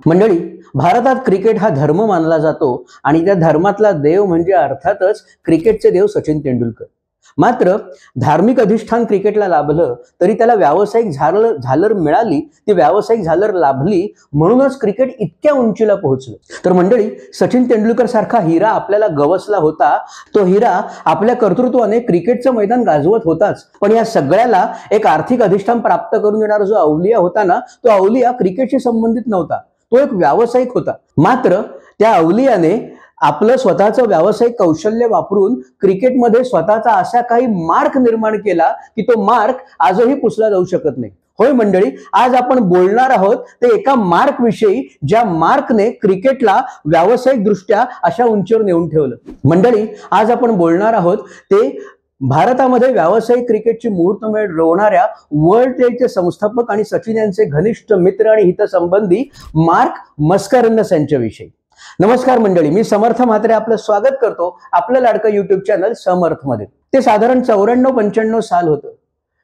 मंडळी, भारतात क्रिकेट हा धर्म मानला जातो आणि त्या धर्मातला देव म्हणजे अर्थातच क्रिकेटचे देव सचिन तेंडुलकर। मात्र धार्मिक अधिष्ठान क्रिकेटला लाभलं तरी त्याला व्यावसायिक झालर मिळाली, ती व्यावसायिक झालर लाभली म्हणूनच क्रिकेट इतक्या उंचीला पोहोचलं। तर मंडळी, सचिन तेंडुलकर सारखा हिरा आपल्याला गवसला होता। तो हिरा आपल्या कर्तृत्वाने क्रिकेटचं मैदान गाजवत होताच, पण या सगळ्याला एक आर्थिक अधिष्ठान प्राप्त करून देणारा जो अवलिया होता ना, तो अवलिया क्रिकेटशी संबंधित नव्हता, तो एक व्यावसायिक होता। मात्र त्या अवलियाने आपलं स्वतःचं व्यावसायिक कौशल्य वापरून क्रिकेटमध्ये स्वतःचा असा काही मार्क निर्माण केला की तो मार्क आजही पुसला जाऊ शकत नाही। होय मंडळी, आज आपण बोलणार आहोत ते एका मार्क विषयी, ज्या मार्कने क्रिकेटला व्यावसायिक दृष्ट्या अशा उंचीवर नेऊन ठेवलं। मंडळी, आज आपण बोलणार आहोत ते भारतामध्ये व्यावसायिक क्रिकेटची मुहूर्तमेढ रोवणाऱ्या वर्ल्ड टेलचे संस्थापक आणि सचिन यांचे घनिष्ठ मित्र आणि हितसंबंधी मार्क मस्कारेन्हस यांच्याविषयी। नमस्कार मंडळी, मी समर्थ म्हात्रे आपलं स्वागत करतो आपलं लाडकं युट्यूब चॅनल समर्थ मध्ये। ते साधारण 94-95 साल होतं।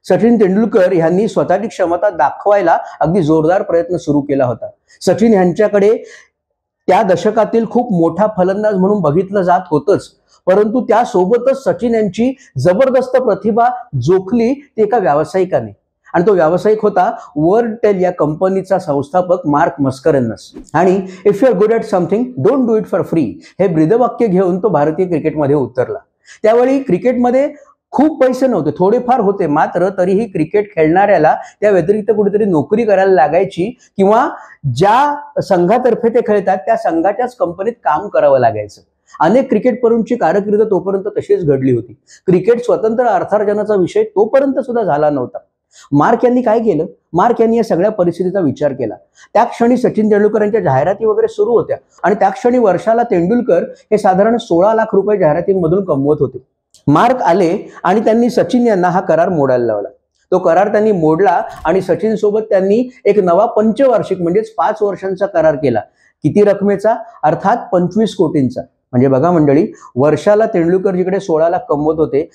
सचिन तेंडुलकर यांनी स्वतःची क्षमता दाखवायला अगदी जोरदार प्रयत्न सुरू केला होता। सचिन यांच्याकडे त्या दशकातील खूप मोठा फलंदाज म्हणून बघितलं जात होतंच, परंतु त्यासोबतच सचिन यांची जबरदस्त प्रतिभा जोखली ती एका व्यावसायिकाने, आणि तो व्यावसायिक होता वर्ल्ड टेल या कंपनीचा संस्थापक मार्क मस्कारेन्हस। आणि if you are good at something don't do it for free हे ब्रीदवाक्य घेऊन तो भारतीय क्रिकेटमध्ये उतरला। त्यावेळी क्रिकेटमध्ये खूप पैसे नव्हते, थोडेफार होते, मात्र तरीही क्रिकेट खेळणाऱ्याला त्या व्यतिरिक्त कुठेतरी नोकरी करायला लागायची किंवा ज्या संघातर्फे ते खेळतात त्या संघाच्याच कंपनीत काम करावं लागायचं। अनेक क्रिकेटपटूंची कारकीर्द तोपर्यंत तशीच घडली होती। क्रिकेट स्वतंत्र अर्थार्जनाचा विषय तोपर्यंत सुद्धा झाला नव्हता। मार्क यांनी काय केलं? मार्क यांनी या सगळ्या परिस्थितीचा विचार केला। त्या क्षणी सचिन तेंडुलकर यांच्या जाहिराती वगैरे सुरू होत्या आणि त्या क्षणी वर्षाला तेंडुलकर हे साधारण 16 लाख रुपये जाहिरातींमधून कमवत होते। मार्क आले आणि त्यांनी सचिन यांना हा करार मोडायला लावला। तो करार त्यांनी मोडला आणि सचिन सोबत त्यांनी एक नवा पंचवार्षिक म्हणजेच 5 वर्षांचा करार केला। किती रकमेचा? अर्थात 25 कोटींचा। म्हणजे बघा मंडळी, वर्षाला तेंडुलकर जिकडे 16 लाख कमवत होते,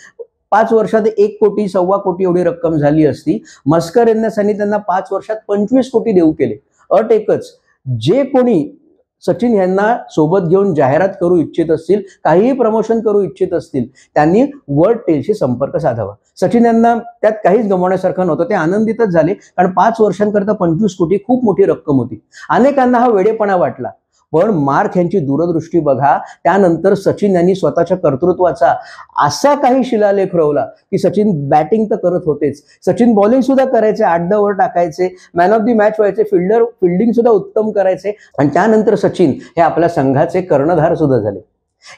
5 वर्षात 1 कोटी 1.25 कोटी एवढी रक्कम झाली असती। मस्कारेन्हस यांनी त्यांना 5 वर्षात 25 कोटी देऊ केले। अट एकच, जे कोणी सचिन यांना सोबत घेऊन जाहिरात करू इच्छित असतील, काहीही प्रमोशन करू इच्छित असतील, त्यांनी वर्ल्ड टेलशी संपर्क साधावा। सचिन यांना त्यात काहीच गमवण्यासारखं नव्हतं, ते आनंदितच झाले, कारण 5 वर्षांकरता 25 कोटी खूप मोठी रक्कम होती। अनेकांना हा वेडेपणा वाटला, पण मार्क यांची दूरदृष्टी बघा। त्यानंतर सचिन यांनी स्वतःच्या कर्तृत्वाचा असा काही शिलालेख रोवला की सचिन बॅटिंग तर करत होतेच, सचिन बॉलिंग सुद्धा करायचे, 8-10 ओव्हर टाकायचे, मॅन ऑफ द मॅच व्हायचे, फिल्डिंग सुद्धा उत्तम करायचे, आणि त्यानंतर सचिन हे आपल्या संघाचे कर्णधार सुद्धा झाले।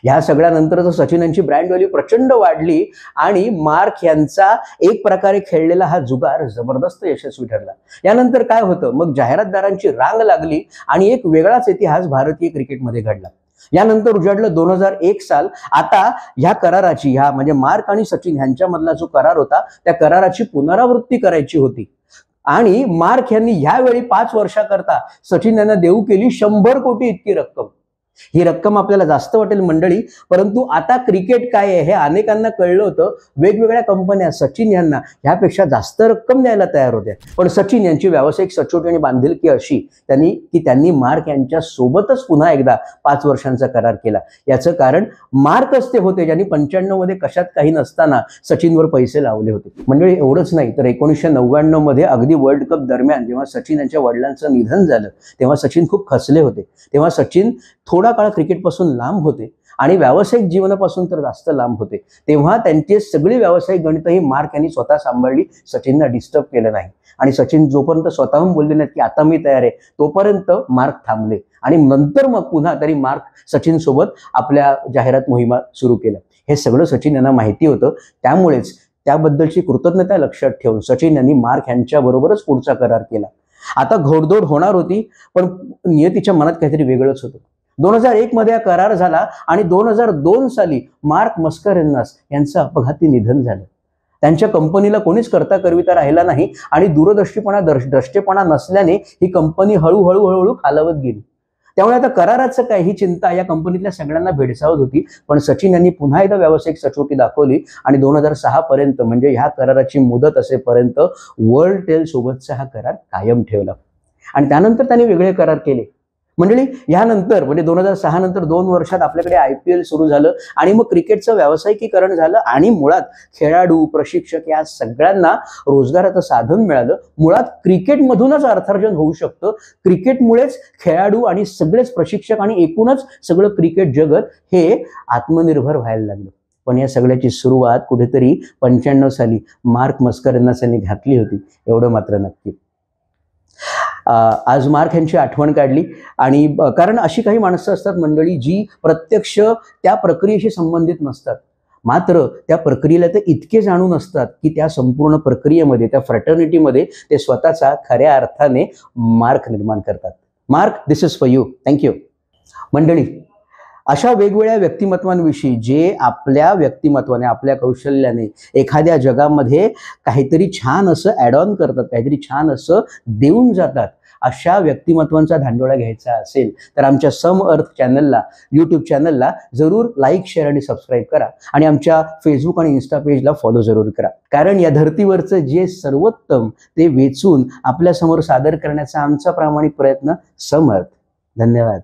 या सगळ्यानंतर सचिन यांची ब्रँड व्हॅल्यू प्रचंड वाढली आणि मार्क यांचा एक प्रकारे खेळलेला हा जुगार जबरदस्त यशस्वी ठरला। यानंतर काय होतं, मग जाहिरातदारांची रांग लागली आणि एक वेगळाच इतिहास भारतीय क्रिकेटमध्ये घडला। यानंतर उजाडलं 2001 साल। आता ह्या कराराची, ह्या म्हणजे मार्क आणि सचिन यांच्यामधला जो करार होता त्या कराराची पुनरावृत्ती करायची होती, आणि मार्क यांनी यावेळी 5 वर्षाकरता सचिन यांना देऊ केली 100 कोटी इतकी रक्कम। ही रक्कम आपल्याला जास्त वाटेल मंडळी, परंतु आता क्रिकेट काय आहे हे अनेकांना कळलं होतं। वेगवेगळ्या कंपन्या सचिन यांना ह्यापेक्षा जास्त रक्कम द्यायला तयार होत्या, पण सचिन यांची व्यावसायिक सचोटी आणि बांधिलकी अशी त्यांनी मार्क यांच्या सोबतच पुन्हा एकदा 5 वर्षांचा करार केला। याचं कारण मार्कच ते होते ज्यांनी 95 मध्ये कशात काही नसताना सचिनवर पैसे लावले होते। मंडळी, एवढंच नाही तर 1999 मध्ये अगदी वर्ल्ड कप दरम्यान जेव्हा सचिन यांच्या वडिलांचं निधन झालं, तेव्हा सचिन खूप खचले होते। तेव्हा सचिन थोडा काळ क्रिकेटपासून लांब होते आणि व्यावसायिक जीवनापासून तर जास्त लांब होते। तेव्हा त्यांची सगळी व्यावसायिक गणितही मार्क यांनी स्वतः सांभाळली, सचिनला डिस्टर्ब केलं नाही। आणि सचिन जोपर्यंत स्वतःहून बोलले नाहीत की आता मी तयार आहे, तोपर्यंत मार्क थांबले, आणि नंतर मग पुन्हा तरी मार्क सचिन सोबत आपल्या जाहिरात मोहिमा सुरू केल्या। हे सगळं सचिन यांना माहिती होतं, त्यामुळेच त्याबद्दलची कृतज्ञता लक्षात ठेवून सचिन यांनी मार्क यांच्या बरोबरच पुढचा करार केला। आता घोडदौड होणार होती, पण नियतीच्या मनात काहीतरी वेगळंच होतं। 2001 मध्ये हा करार झाला आणि 2002 साली मार्क मस्कारेन्हस यांचं अपघाती निधन झालं। त्यांच्या कंपनीला कोणीच करता करविता राहिला नाही आणि दूरदृष्टीपणा नसल्याने ही कंपनी हळूहळू खालावत गेली। त्यामुळे आता कराराचं काय ही चिंता या कंपनीतल्या सगळ्यांना भेडसावत होती, पण सचिन यांनी पुन्हा एकदा व्यावसायिक सचोटी दाखवली आणि 2006 पर्यंत म्हणजे ह्या कराराची मुदत असेपर्यंत वर्ल्ड टेल सोबतचा हा करार कायम ठेवला। आणि त्यानंतर त्यांनी वेगळे करार केले। मंडळी, यानंतर म्हणजे 2006 नंतर 2 वर्षात आपल्याकडे IPL सुरू झालं आणि मग क्रिकेटचं व्यावसायिकीकरण झालं आणि मुळात खेळाडू, प्रशिक्षक या सगळ्यांना रोजगाराचं साधन मिळालं. मुळात क्रिकेटमधूनच अर्थार्जन होऊ शकतं. क्रिकेटमुळेच खेळाडू आणि सगळेच प्रशिक्षक आणि एकूणच सगळं क्रिकेट जगत हे आत्मनिर्भर व्हायला लागलं. पण या सगळ्याची सुरुवात कुठेतरी 95 साली मार्क मस्करेनस यांनी घातली होती, एवढं मात्र नक्की. आज मार्क यांची आठवण काढली आणि कारण अशी काही माणसं असतात मंडळी जी प्रत्यक्ष त्या प्रक्रियेशी संबंधित नसतात, मात्र त्या प्रक्रियेला ते इतके जाणून असतात की त्या संपूर्ण प्रक्रियेमध्ये, त्या फ्रॅटर्निटीमध्ये ते स्वतःचा खऱ्या अर्थाने मार्क निर्माण करतात. Mark, this is for you. Thank you. मंडळी, अशा वेगवेगळ्या व्यक्तिमत्वांविषयी जे आपल्या व्यक्तिमत्वाने, आपल्या कौशल्याने एखाद्या जगामध्ये काहीतरी छान असं ॲड ऑन करतात, काहीतरी छान असं देऊन जातात, अशा व्यक्तिमत्वांचा धांडोळा घ्यायचा असेल तर आमच्या सम अर्थ चॅनलला, यूट्यूब चॅनलला जरूर लाईक, शेअर आणि सबस्क्राईब करा आणि आमच्या फेसबुक आणि इन्स्टा पेजला फॉलो जरूर करा. कारण या धर्तीवरचं जे सर्वोत्तम ते वेचून आपल्यासमोर सादर करण्याचा आमचा प्रामाणिक प्रयत्न सम अर्थ. धन्यवाद.